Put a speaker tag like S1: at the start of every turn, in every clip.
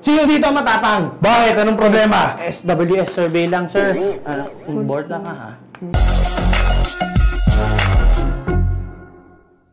S1: Sino dito matapang? Bakit? Anong problema?
S2: SWS survey lang, sir. Board lang ka, ha?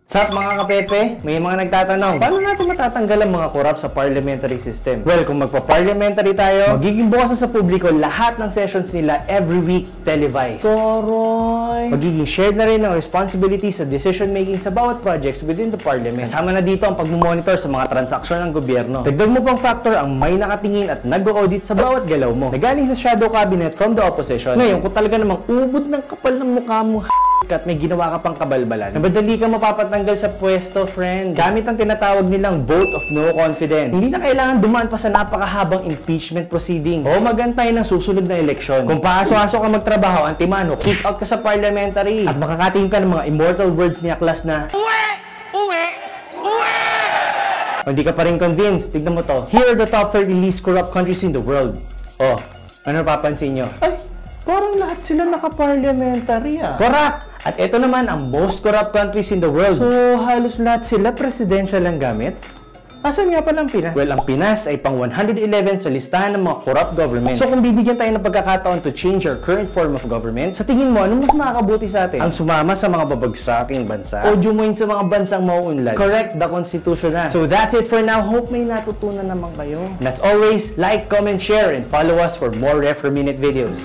S1: Sup mga kapepe? May mga nagtatanong, paano natin matatanggal ang mga korap sa parliamentary system? Well, kung magpa-parliamentary tayo, magiging bukas na sa publiko lahat ng sessions nila every week televised.
S2: Koroy!
S1: Magiging shared na rin ang responsibility sa decision making sa bawat projects within the parliament. Kasama na dito ang pagmumonitor sa mga transaksyon ng gobyerno. Dagdag mo pang factor ang may nakatingin at nag-audit sa bawat galaw mo. Nagaling sa shadow cabinet from the opposition. Ngayon, kung talaga namang ubod ng kapal ng mukha mo, at may ginawa ka pang kabalbalan, nabadali ka mapapatanggal sa pwesto, friend. Gamit ang tinatawag nilang vote of no confidence. Hindi na kailangan dumaan pa sa napakahabang impeachment proceedings o magantay ng susunod na eleksyon. Kung paaso-aso ka magtrabaho, antimano, kick out ka sa parliamentary at makakatingin ka ng mga immortal words ni Aklas na uwe! Uwe! Uwe! Kung di ka pa rin convinced, tignan mo to. Here are the top 30 least corrupt countries in the world. Oh, ano papansin nyo?
S2: Ay, parang lahat sila naka-parliamentary, ah.
S1: Correct! At ito naman ang most corrupt countries in the world.
S2: So, halos lahat sila presidential ang gamit? Asan nga pala ang Pinas?
S1: Well, ang Pinas ay pang 111 sa listahan ng mga corrupt government. So, kung bibigyan tayo ng pagkakataon to change our current form of government, sa tingin mo, anong mas makakabuti sa atin? Ang sumama sa mga babagsaking bansa? O jumuin sa mga bansang mauunlad? Correct the Constitution na. So, that's it for now. Hope may natutunan naman kayo. And as always, like, comment, share, and follow us for more Ref Per Minute videos.